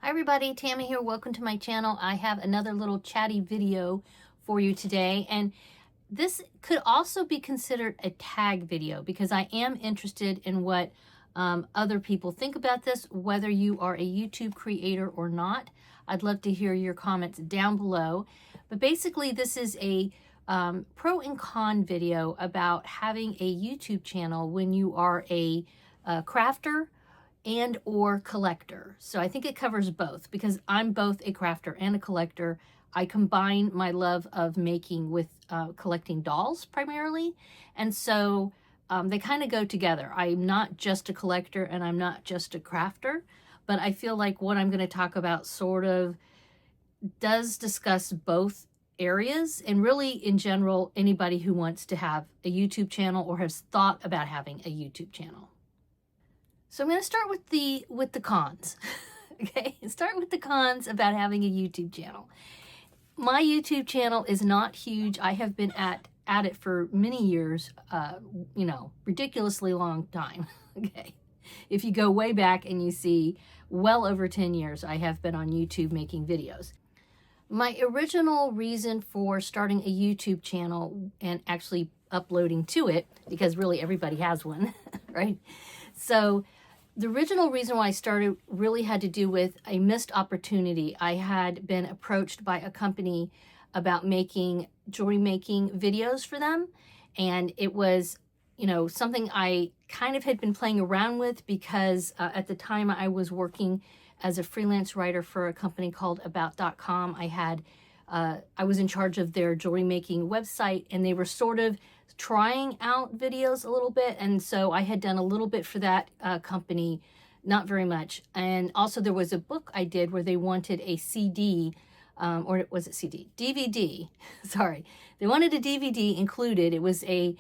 Hi everybody, Tammy here. Welcome to my channel. I have another little chatty video for you today, and this could also be considered a tag video because I am interested in what other people think about this, whether you are a YouTube creator or not. I'd love to hear your comments down below. But basically, this is a pro and con video about having a YouTube channel when you are a crafter and or collector. So I think it covers both because I'm both a crafter and a collector. I combine my love of making with collecting dolls primarily. And so they kind of go together. I'm not just a collector and I'm not just a crafter, but I feel like what I'm going to talk about sort of does discuss both areas, and really in general, anybody who wants to have a YouTube channel or has thought about having a YouTube channel. So I'm going to start with the cons. Okay, start with the cons about having a YouTube channel. My YouTube channel is not huge. I have been at it for many years, ridiculously long time. Okay, if you go way back and you see well over 10 years, I have been on YouTube making videos. My original reason for starting a YouTube channel and actually uploading to it, because really everybody has one, right? So the original reason why I started really had to do with a missed opportunity. I had been approached by a company about making jewelry making videos for them. And it was, something I kind of had been playing around with because at the time I was working as a freelance writer for a company called About.com. I was in charge of their jewelry making website, and they were sort of trying out videos a little bit. And so I had done a little bit for that company, not very much. And also there was a book I did where they wanted a CD, or was it CD? DVD, sorry. They wanted a DVD included. It was a,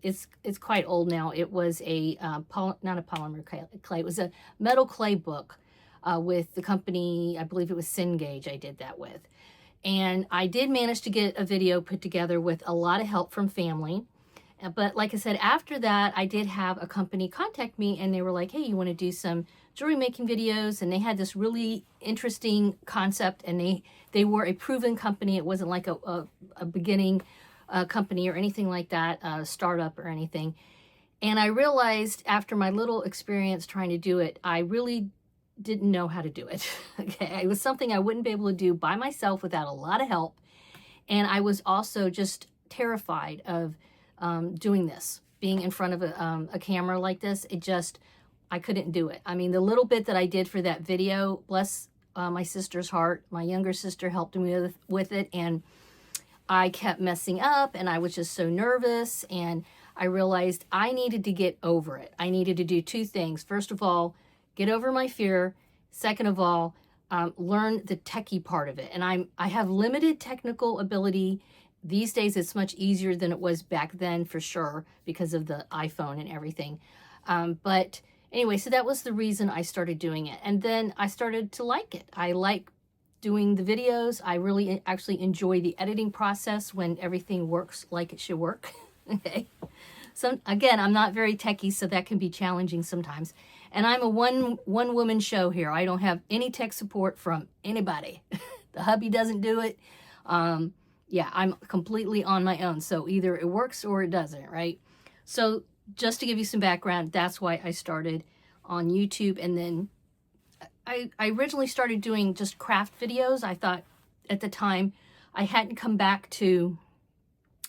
it's quite old now. It was a, not a polymer clay, it was a metal clay book with the company, I believe it was Cengage I did that with. And I did manage to get a video put together with a lot of help from family. But like I said, after that, I did have a company contact me, and they were like, hey, you want to do some jewelry making videos? And they had this really interesting concept, and they were a proven company. It wasn't like a beginning company or anything like that, a startup or anything. And I realized after my little experience trying to do it, I really didn't know how to do it. Okay, it was something I wouldn't be able to do by myself without a lot of help. And I was also just terrified of doing this, being in front of a camera like this. I couldn't do it. I mean, the little bit that I did for that video, bless my sister's heart, my younger sister helped me with it, and I kept messing up, and I was just so nervous, and I realized I needed to get over it. I needed to do two things. First of all, get over my fear. Second of all, learn the techie part of it. And I have limited technical ability. These days, it's much easier than it was back then, for sure, because of the iPhone and everything. But anyway, so that was the reason I started doing it. And then I started to like it. I like doing the videos. I really actually enjoy the editing process when everything works like it should work. Okay. So again, I'm not very techie, so that can be challenging sometimes. And I'm a one woman show here. I don't have any tech support from anybody. The hubby doesn't do it. Yeah, I'm completely on my own. So either it works or it doesn't, right? So just to give you some background, that's why I started on YouTube. And then I originally started doing just craft videos. I thought at the time I hadn't come back to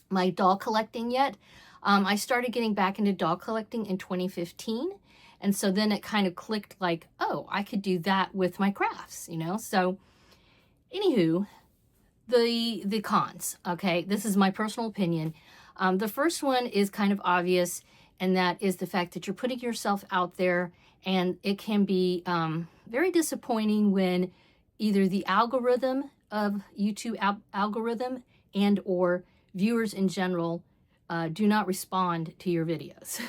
my doll collecting yet. I started getting back into doll collecting in 2015. And so then it kind of clicked like, oh, I could do that with my crafts, So anywho, the cons, okay? This is my personal opinion. The first one is kind of obvious, and that is the fact that you're putting yourself out there, and it can be very disappointing when either the algorithm of YouTube algorithm and or viewers in general do not respond to your videos.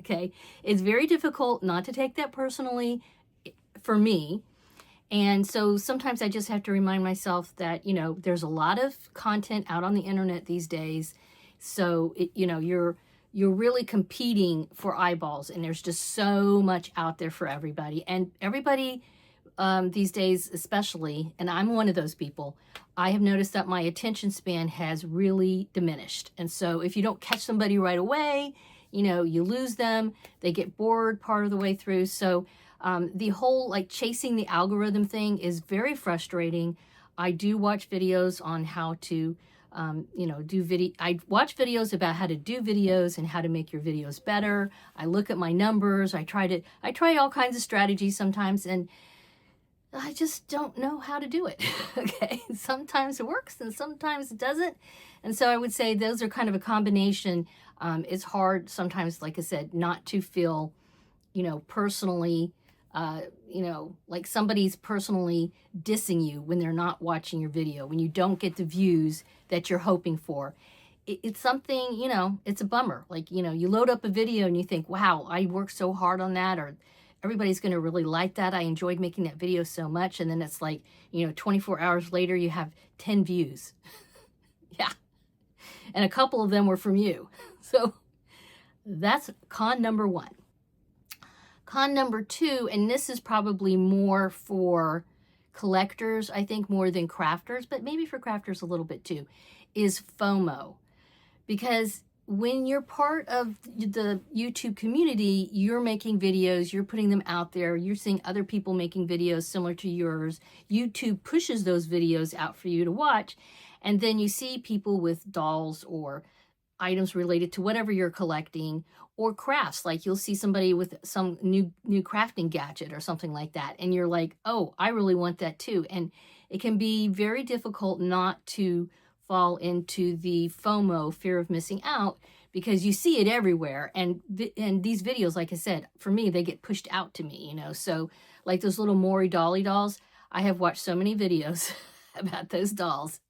Okay, it's very difficult not to take that personally for me. And so sometimes I just have to remind myself that, there's a lot of content out on the internet these days. So, you're really competing for eyeballs, and there's just so much out there for everybody. And everybody these days especially, and I'm one of those people, I have noticed that my attention span has really diminished. And so if you don't catch somebody right away, you know, you lose them, they get bored part of the way through. So the whole like chasing the algorithm thing is very frustrating. I do watch videos on how to, you know, do video. I watch videos about how to do videos and how to make your videos better. I look at my numbers. I try all kinds of strategies sometimes, and I just don't know how to do it. Okay. Sometimes it works and sometimes it doesn't. And so I would say those are kind of a combination. It's hard sometimes, like I said, not to feel, you know, personally, you know, like somebody's personally dissing you when they're not watching your video, when you don't get the views that you're hoping for. It's something, you know, it's a bummer. Like, you know, you load up a video and you think, wow, I worked so hard on that, or everybody's going to really like that. I enjoyed making that video so much. And then it's like, you know, 24 hours later, you have 10 views. Yeah. And a couple of them were from you. So that's con number one. Con number two, and this is probably more for collectors, I think, more than crafters, but maybe for crafters a little bit too, is FOMO. Because when you're part of the YouTube community, you're making videos, you're putting them out there, you're seeing other people making videos similar to yours. YouTube pushes those videos out for you to watch. And then you see people with dolls or items related to whatever you're collecting, or crafts. Like you'll see somebody with some new crafting gadget or something like that. And you're like, oh, I really want that too. And it can be very difficult not to fall into the FOMO, fear of missing out, because you see it everywhere. And these videos, like I said, for me, they get pushed out to me, you know. So like those little Maury Dolly dolls, I have watched so many videos about those dolls.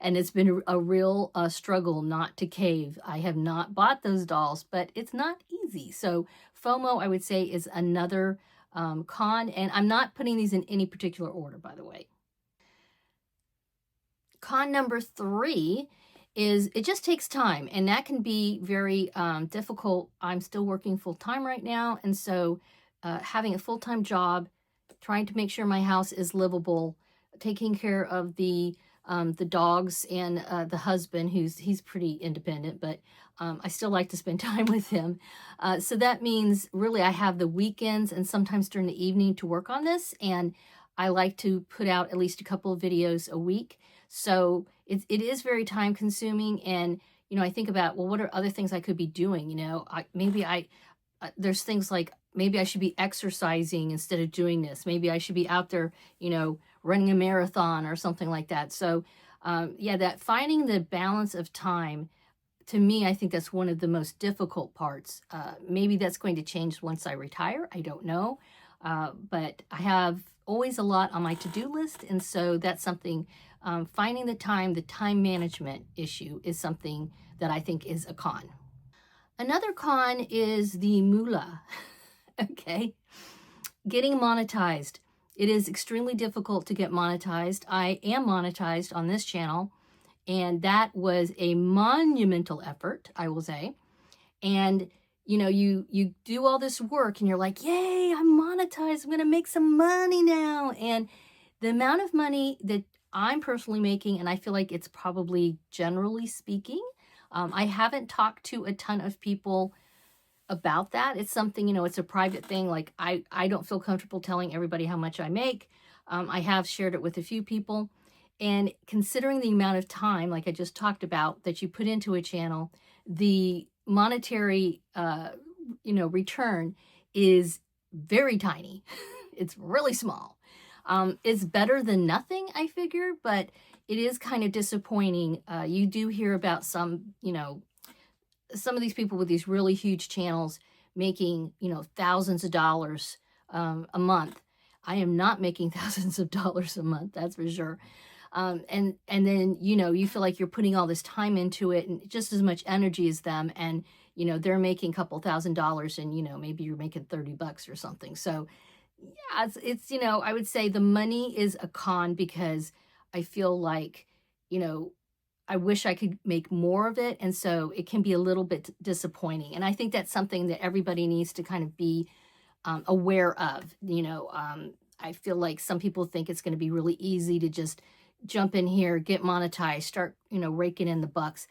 And it's been a real struggle not to cave. I have not bought those dolls, but it's not easy. So FOMO, I would say, is another con. And I'm not putting these in any particular order, by the way. Con number three is it just takes time, and that can be very difficult. I'm still working full-time right now, and so having a full-time job, trying to make sure my house is livable, taking care of the dogs and the husband, he's pretty independent, but I still like to spend time with him. So that means really I have the weekends and sometimes during the evening to work on this, and I like to put out at least a couple of videos a week. So it is very time consuming. And, you know, I think about, well, what are other things I could be doing? You know, there's things like maybe I should be exercising instead of doing this. Maybe I should be out there, you know, running a marathon or something like that. So yeah, that finding the balance of time, to me, I think that's one of the most difficult parts. Maybe that's going to change once I retire. I don't know. But I have always a lot on my to-do list. And so that's something, finding the time management issue is something that I think is a con. Another con is the moolah. Okay. Getting monetized. It is extremely difficult to get monetized. I am monetized on this channel, and that was a monumental effort, I will say. And you know, you do all this work and you're like, yay, I'm monetized. I'm going to make some money now. And the amount of money that I'm personally making, and I feel like it's probably generally speaking, I haven't talked to a ton of people about that. It's something, you know, it's a private thing. Like I don't feel comfortable telling everybody how much I make. I have shared it with a few people, and considering the amount of time, like I just talked about, that you put into a channel, the monetary, you know, return is very tiny. It's really small. It's better than nothing, I figure, but it is kind of disappointing. You do hear about some, you know, some of these people with these really huge channels making, you know, thousands of dollars a month. I am not making thousands of dollars a month, that's for sure. And then, you know, you feel like you're putting all this time into it and just as much energy as them. And, you know, they're making a couple $1,000s and, you know, maybe you're making $30 or something. So yeah, it's, you know, I would say the money is a con because I feel like, you know, I wish I could make more of it. And so it can be a little bit disappointing. And I think that's something that everybody needs to kind of be aware of. You know, I feel like some people think it's going to be really easy to just jump in here, get monetized, start, raking in the bucks.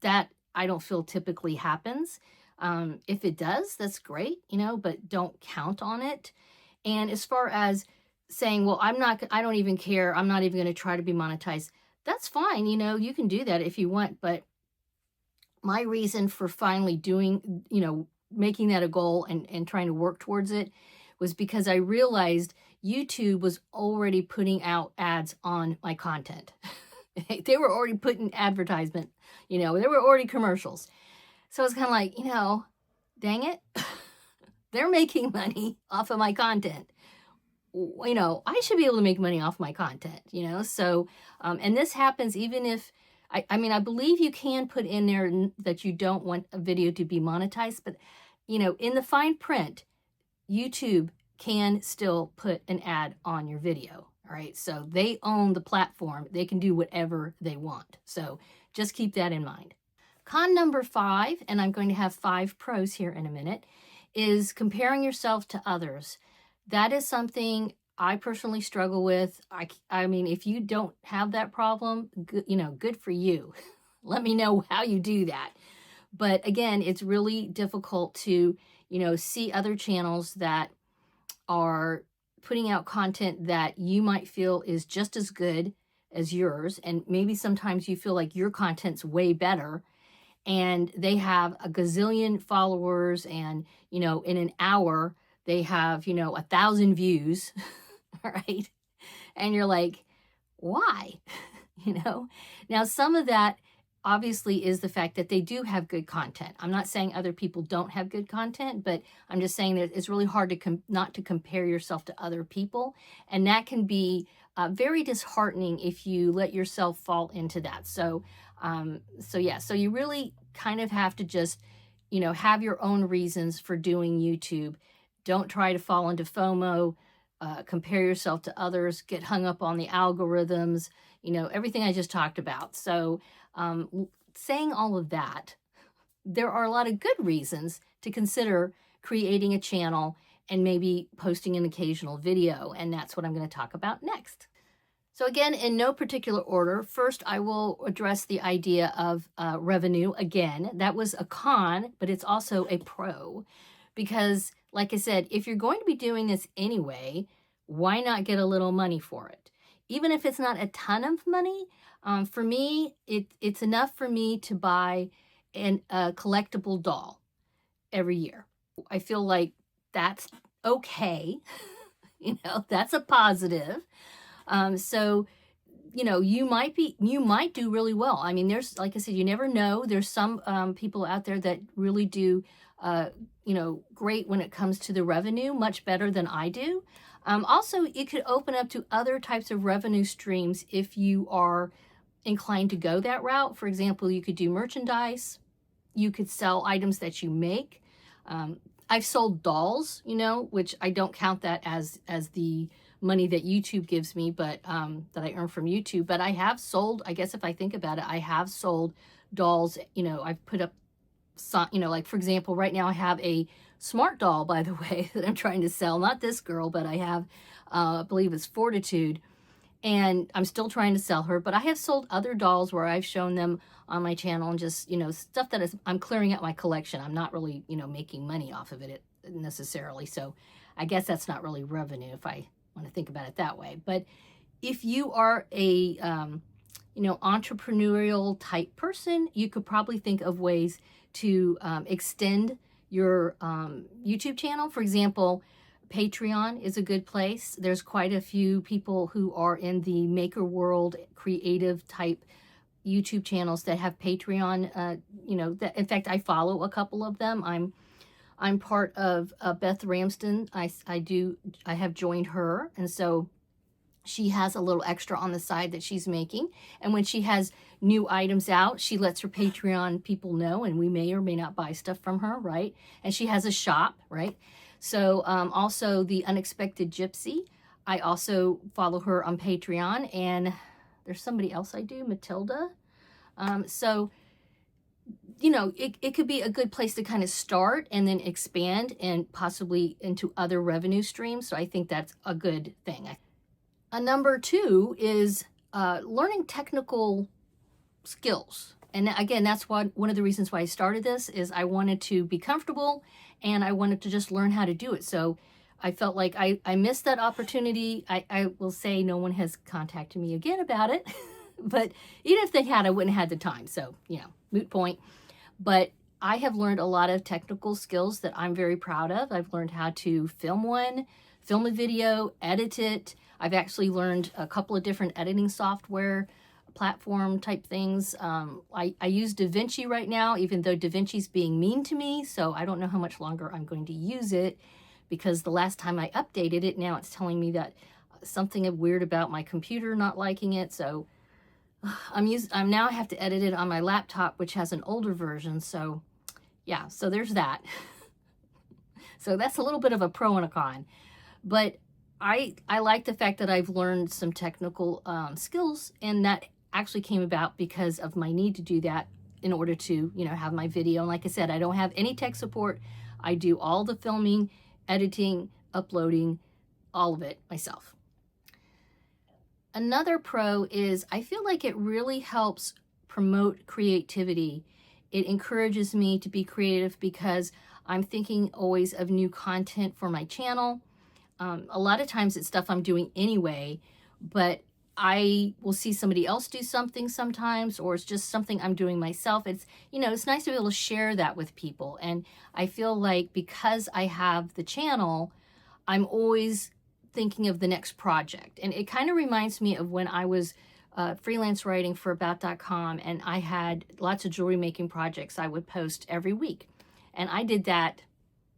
That I don't feel typically happens. If it does, that's great, but don't count on it. And as far as saying, well, I don't even care, I'm not even going to try to be monetized, that's fine. You can do that if you want. But my reason for finally doing, making that a goal and trying to work towards it was because I realized YouTube was already putting out ads on my content. They were already putting advertisement, there were already commercials. So it's kind of like, dang it, they're making money off of my content. I should be able to make money off my content, so, and this happens even if, I believe you can put in there that you don't want a video to be monetized, but, in the fine print, YouTube can still put an ad on your video. All right. So they own the platform. They can do whatever they want. So just keep that in mind. Con number 5, and I'm going to have 5 pros here in a minute, is comparing yourself to others. That is something I personally struggle with. I mean, if you don't have that problem, good for you. Let me know how you do that. But again, it's really difficult to, see other channels that are putting out content that you might feel is just as good as yours. And maybe sometimes you feel like your content's way better and they have a gazillion followers and, in an hour, they have, 1,000 views, right? And you're like, why? Now some of that obviously is the fact that they do have good content. I'm not saying other people don't have good content, but I'm just saying that it's really hard to not to compare yourself to other people. And that can be very disheartening if you let yourself fall into that. So you really kind of have to just, have your own reasons for doing YouTube. Don't try to fall into FOMO, compare yourself to others, get hung up on the algorithms, everything I just talked about. So saying all of that, there are a lot of good reasons to consider creating a channel and maybe posting an occasional video. And that's what I'm going to talk about next. So again, in no particular order, first I will address the idea of revenue. Again, that was a con, but it's also a pro. Because like I said, if you're going to be doing this anyway, why not get a little money for it? Even if it's not a ton of money, for me, it's enough for me to buy a collectible doll every year. I feel like that's okay. That's a positive. So, you might do really well. I mean, there's, like I said, you never know. There's some people out there that really do, great when it comes to the revenue, much better than I do. Also, it could open up to other types of revenue streams if you are inclined to go that route. For example, you could do merchandise. You could sell items that you make. I've sold dolls, which I don't count that as the money that YouTube gives me, but that I earn from YouTube. But I have sold, I guess if I think about it, I have sold dolls. I've put up some, like for example, right now I have a smart doll, by the way, that I'm trying to sell. Not this girl, but I have, I believe it's Fortitude. And I'm still trying to sell her, but I have sold other dolls where I've shown them on my channel and just, stuff that I'm clearing out my collection. I'm not really, making money off of it necessarily. So I guess that's not really revenue if I want to think about it that way. But if you are a, entrepreneurial type person, you could probably think of ways to extend your YouTube channel. For example, Patreon is a good place. There's quite a few people who are in the maker world, creative type YouTube channels that have Patreon. That, in fact, I follow a couple of them. I'm part of Beth Ramsden. I have joined her, and so she has a little extra on the side that she's making. And when she has new items out, she lets her Patreon people know, and we may or may not buy stuff from her, right? And she has a shop, right? So also the Unexpected Gypsy, I also follow her on Patreon, and there's somebody else I do, Matilda. So you know, it could be a good place to kind of start and then expand and possibly into other revenue streams. So I think that's a good thing. Number two is learning technical skills. And again, that's one of the reasons why I started this is I wanted to be comfortable and I wanted to just learn how to do it. So I felt like I missed that opportunity. I will say no one has contacted me again about it, but even if they had, I wouldn't have had the time. So, you know, moot point. But I have learned a lot of technical skills that I'm very proud of. I've learned how to film a video, edit it. I've actually learned a couple of different editing software platform type things. I use DaVinci right now, even though DaVinci's being mean to me. So I don't know how much longer I'm going to use it because the last time I updated it, now it's telling me that something weird about my computer not liking it. So I'm now I have to edit it on my laptop, which has an older version. So yeah, so there's that. So that's a little bit of a pro and a con, but I like the fact that I've learned some technical skills, and that actually came about because of my need to do that in order to, you know, have my video. And like I said, I don't have any tech support. I do all the filming, editing, uploading, all of it myself. Another pro is I feel like it really helps promote creativity. It encourages me to be creative because I'm thinking always of new content for my channel. A lot of times it's stuff I'm doing anyway, but I will see somebody else do something sometimes, or it's just something I'm doing myself. It's, you know, it's nice to be able to share that with people. And I feel like because I have the channel, I'm always thinking of the next project. And it kind of reminds me of when I was freelance writing for about.com, and I had lots of jewelry making projects I would post every week. And I did that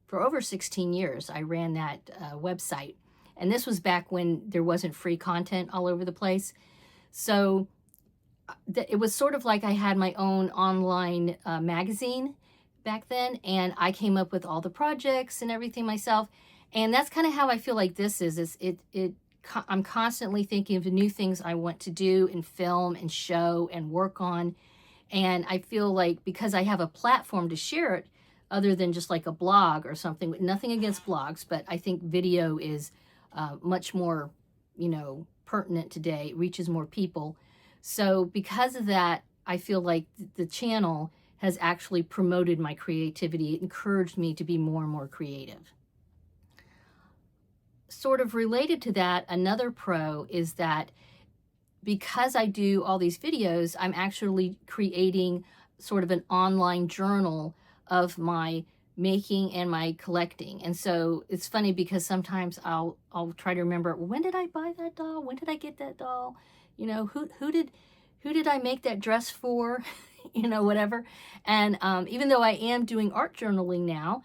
for over 16 years. I ran that website. And this was back when there wasn't free content all over the place. So it was sort of like I had my own online magazine back then, and I came up with all the projects and everything myself. And that's kind of how I feel like this is. I'm constantly thinking of the new things I want to do and film and show and work on. And I feel like because I have a platform to share it, other than just like a blog or something, nothing against blogs, but I think video is much more, you know, pertinent today. It reaches more people. So because of that, I feel like the channel has actually promoted my creativity. It encouraged me to be more and more creative. Sort of related to that, another pro is that because I do all these videos, I'm actually creating sort of an online journal of my making and my collecting. And so it's funny because sometimes I'll try to remember, well, when did I buy that doll? When did I get that doll? You know, who did I make that dress for? You know, whatever. And even though I am doing art journaling now,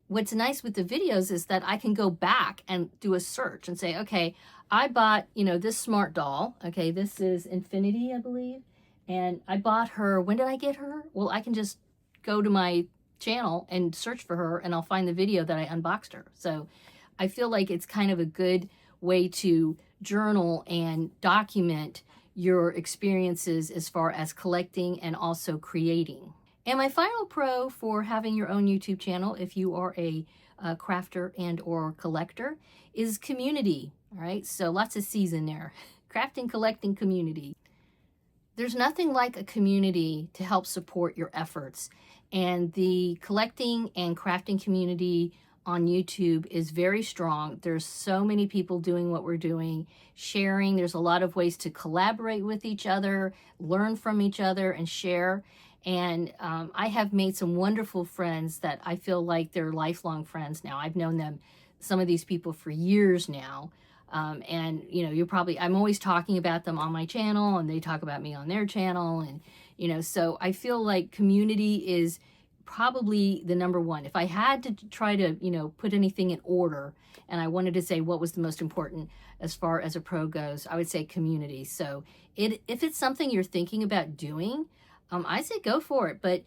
what's nice with the videos is that I can go back and do a search and say, okay, I bought, you know, this smart doll. Okay, this is Infinity, I believe. And I bought her, when did I get her? Well, I can just go to my channel and search for her, and I'll find the video that I unboxed her. So I feel like it's kind of a good way to journal and document your experiences as far as collecting and also creating. And my final pro for having your own YouTube channel, if you are a crafter and or collector, is community. All right, so lots of C's in there. Crafting, collecting, community. There's nothing like a community to help support your efforts. And the collecting and crafting community on YouTube is very strong. There's so many people doing what we're doing, sharing. There's a lot of ways to collaborate with each other, learn from each other, and share. And I have made some wonderful friends that I feel like they're lifelong friends now. I've known them, some of these people, for years now. And, you know, I'm always talking about them on my channel, and they talk about me on their channel. And, you know, so I feel like community is probably the number one. If I had to try to, you know, put anything in order, and I wanted to say what was the most important as far as a pro goes, I would say community. So if it's something you're thinking about doing, I say go for it. But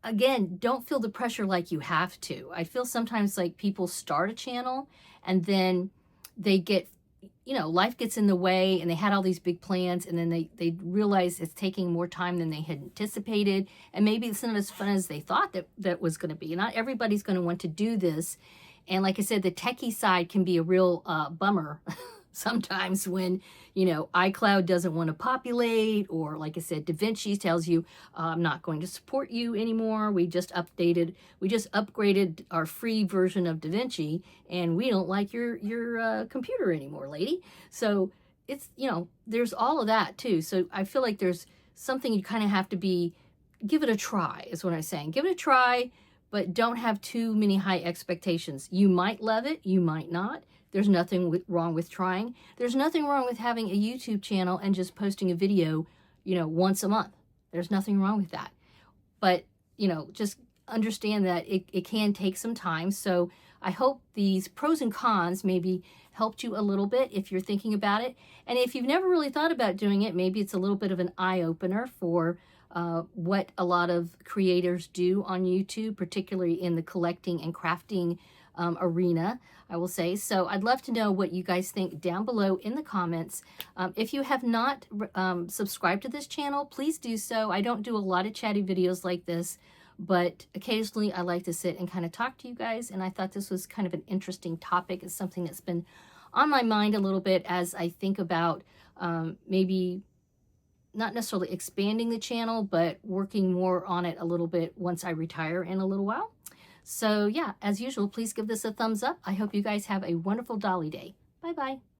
again, don't feel the pressure like you have to. I feel sometimes like people start a channel and then they get you know, life gets in the way and they had all these big plans, and then they realize it's taking more time than they had anticipated. And maybe it's not as fun as they thought that was going to be. Not everybody's going to want to do this. And like I said, the techie side can be a real bummer sometimes when, you know, iCloud doesn't want to populate, or like I said, DaVinci tells you, I'm not going to support you anymore. We just upgraded our free version of DaVinci, and we don't like your computer anymore, lady. So it's, you know, there's all of that too. So I feel like there's something you kind of have to give it a try, is what I'm saying. Give it a try, but don't have too many high expectations. You might love it, you might not. There's nothing wrong with trying. There's nothing wrong with having a YouTube channel and just posting a video, you know, once a month. There's nothing wrong with that. But, you know, just understand that it can take some time. So I hope these pros and cons maybe helped you a little bit if you're thinking about it. And if you've never really thought about doing it, maybe it's a little bit of an eye-opener for what a lot of creators do on YouTube, particularly in the collecting and crafting arena, I will say. So I'd love to know what you guys think down below in the comments. If you have not subscribed to this channel, please do so. I don't do a lot of chatty videos like this, but occasionally I like to sit and kind of talk to you guys, and I thought this was kind of an interesting topic. It's something that's been on my mind a little bit as I think about maybe not necessarily expanding the channel, but working more on it a little bit once I retire in a little while. So yeah, as usual, please give this a thumbs up. I hope you guys have a wonderful Dolly Day. Bye-bye.